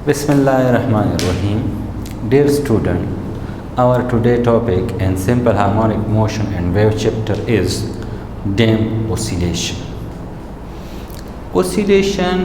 Bismillahirrahmanirrahim. Dear student, our today topic in simple harmonic motion and wave chapter is damped oscillation. Oscillation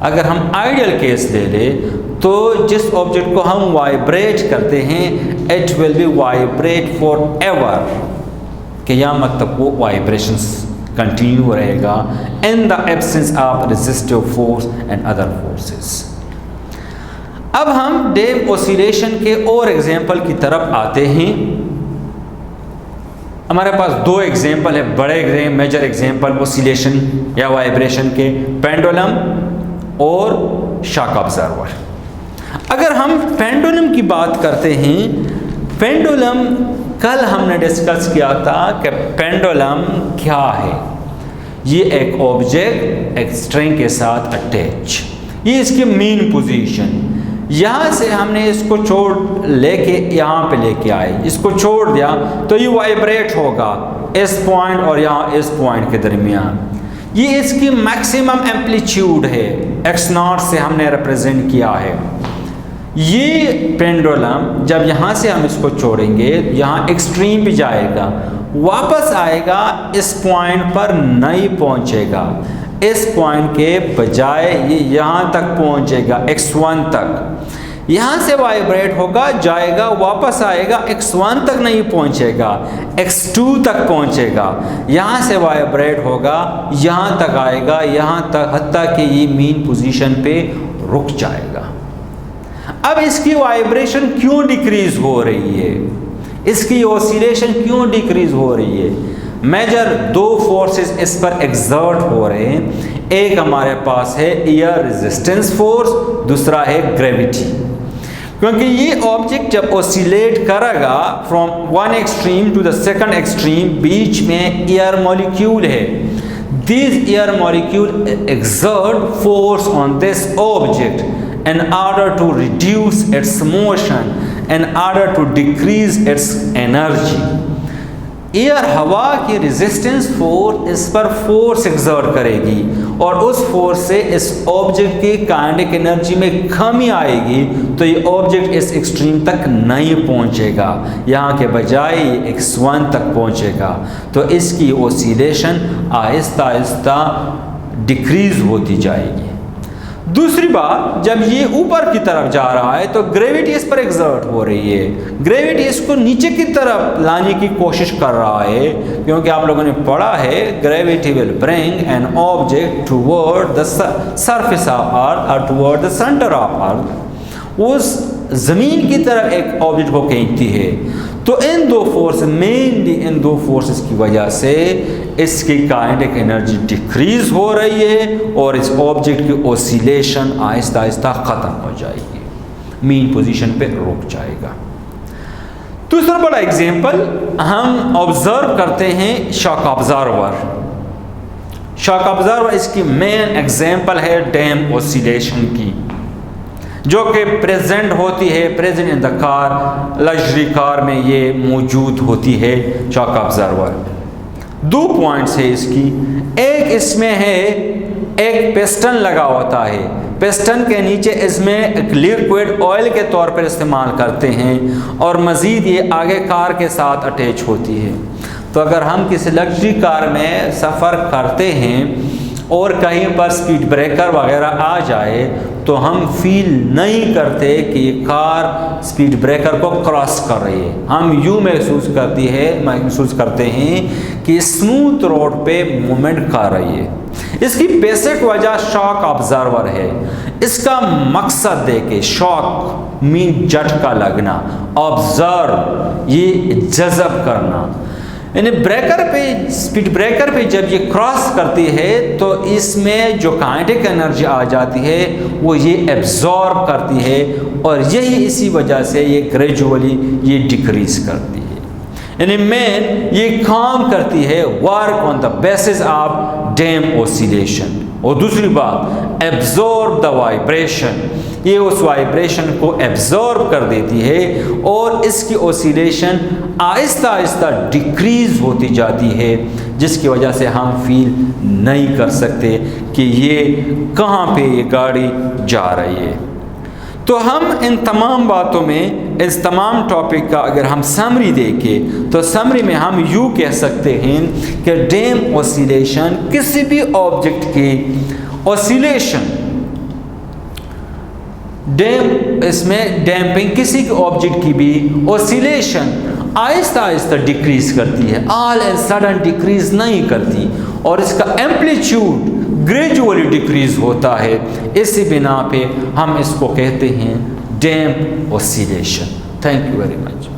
اگر ہم ideal case لے لیں تو جس object کو ہم وائبریٹ کرتے ہیں it will be vibrate forever, کہ قیامت تک وہ وائبریشنس کنٹینیو رہے گا in the absence of resistive force and other forces. اب ہم ڈیم اوسیلیشن کے اور ایگزامپل کی طرف آتے ہیں۔ ہمارے پاس دو ایگزامپل ہے، بڑے میجر ایگزامپل اوسیلیشن یا وائبریشن کے، پینڈولم اور شاک آبزرور۔ اگر ہم پینڈولم کی بات کرتے ہیں، پینڈولم کل ہم نے ڈسکس کیا تھا کہ پینڈولم کیا ہے۔ یہ ایک آبجیکٹ ایک اسٹرنگ کے ساتھ اٹیچ، یہ اس کی مین پوزیشن، یہاں سے ہم نے اس کو لے کے یہاں پہ لے کے آئے، اس کو چھوڑ دیا تو یہ وائبریٹ ہوگا اس پوائنٹ اور یہاں اس پوائنٹ کے درمیان۔ یہ اس کی میکسیمم ایمپلیٹیوڈ ہے، ایکس ناٹ سے ہم نے ریپرزینٹ کیا ہے۔ یہ پینڈولم جب یہاں سے ہم اس کو چھوڑیں گے یہاں ایکسٹریم پہ جائے گا، واپس آئے گا اس پوائنٹ پر نہیں پہنچے گا، اس پوائنٹ کے بجائے یہ یہاں تک پہنچے گا x1 تک، یہاں سے وائبریٹ ہوگا جائے گا واپس آئے گا x1 تک نہیں پہنچے گا، x2 تک پہنچے گا، یہاں سے وائبریٹ ہوگا یہاں تک آئے گا، یہاں تک حتیٰ کہ یہ مین پوزیشن پہ رک جائے گا۔ اب اس کی وائبریشن کیوں ڈیکریز ہو رہی ہے، اس کی اوسیلیشن کیوں ڈیکریز ہو رہی ہے؟ میجر دو فورسز اس پر ایگزرٹ ہو رہے ہیں، ایک ہمارے پاس ہے ایئر ریزسٹنس فورس، دوسرا ہے گریوٹی۔ کیونکہ یہ آبجیکٹ جب اوسیلیٹ کرے گا from one extreme to the second extreme, بیچ میں ایئر مالیکیول ہے، these air molecule exert force on this object in order to reduce its motion, in order to decrease its energy۔ Air ہوا کی resistance force اس پر force exert کرے گی اور اس فورس سے اس آبجیکٹ کی کائنیٹک انرجی میں کمی آئے گی، تو یہ آبجیکٹ اس ایکسٹریم تک نہیں پہنچے گا، یہاں کے بجائے یہ x1 تک پہنچے گا، تو اس کی اوسیلیشن آہستہ آہستہ ڈیکریز ہوتی جائے گی۔ دوسری بات، جب یہ اوپر کی طرف جا رہا ہے تو گریوٹی اس پر ایگزرٹ ہو رہی ہے، گریوٹی اس کو نیچے کی طرف لانے کی کوشش کر رہا ہے، کیونکہ آپ لوگوں نے پڑھا ہے gravity will bring an object toward the surface of earth اور toward the centre of earth, اس زمین کی طرف ایک آبجیکٹ کو کھینچتی ہے۔ تو ان دو فورس، مینلی ان دو فورسز کی وجہ سے اس کی کائنیٹک انرجی ڈیکریز ہو رہی ہے اور اس آبجیکٹ کی اوسیلیشن آہستہ آہستہ ختم ہو جائے گی، مین پوزیشن پہ رک جائے گا۔ دوسرا بڑا ایگزامپل ہم آبزرو کرتے ہیں شاک آبزرور۔ شاک آبزرور اس کی مین ایگزامپل ہے ڈیم اوسیلیشن کی، جو کہ پریزنٹ ہوتی ہے، present in the car, luxury کار میں یہ موجود ہوتی ہے شاک آبزرور۔ دو پوائنٹس ہے اس کی، ایک اس میں ہے ایک پسٹن لگا ہوتا ہے، پسٹن کے نیچے اس میں ایک لیکوڈ آئل کے طور پر استعمال کرتے ہیں اور مزید یہ آگے کار کے ساتھ اٹیچ ہوتی ہے۔ تو اگر ہم کسی لگژری کار میں سفر کرتے ہیں اور کہیں پر سپیڈ بریکر وغیرہ آ جائے تو ہم فیل نہیں کرتے کہ یہ کار سپیڈ بریکر کو کراس کر رہی ہے، ہم یوں محسوس کرتے ہیں کہ اسموتھ روڈ پہ مومنٹ کر رہی ہے۔ اس کی بیسک وجہ شاک آبزرور ہے۔ اس کا مقصد دیکھیں، شاک مین جھٹکا لگنا، آبزرو یہ جذب کرنا، یعنی بریکر پہ، سپیڈ بریکر پہ جب یہ کراس کرتی ہے تو اس میں جو کائنیٹک انرجی آ جاتی ہے وہ یہ ایبزارب کرتی ہے اور یہی اسی وجہ سے یہ گریجولی یہ ڈیکریز کرتی ہے، یعنی مین یہ کام کرتی ہے work on the basis of damp oscillation. اور دوسری بات، ایبزارب دا وائبریشن، یہ اس وائبریشن کو ایبزارب کر دیتی ہے اور اس کی اوسیلیشن آہستہ آہستہ ڈیکریز ہوتی جاتی ہے، جس کی وجہ سے ہم فیل نہیں کر سکتے کہ یہ کہاں پہ یہ گاڑی جا رہی ہے۔ تو ہم ان تمام باتوں میں، اس تمام ٹاپک کا اگر ہم سمری دیکھیں تو سمری میں ہم یوں کہہ سکتے ہیں کہ ڈیم اوسیلیشن کسی بھی آبجیکٹ کی اوسیلیشن اس میں ڈیمپنگ کسی کے آبجیکٹ کی بھی اوسیلیشن آہستہ آہستہ ڈیکریز کرتی ہے، آل اینڈ سڈن ڈیکریز نہیں کرتی، اور اس کا ایمپلیٹیوڈ گریجولی ڈیکریز ہوتا ہے۔ اسی بنا پہ ہم اس کو کہتے ہیں damp oscillation. Thank you very much.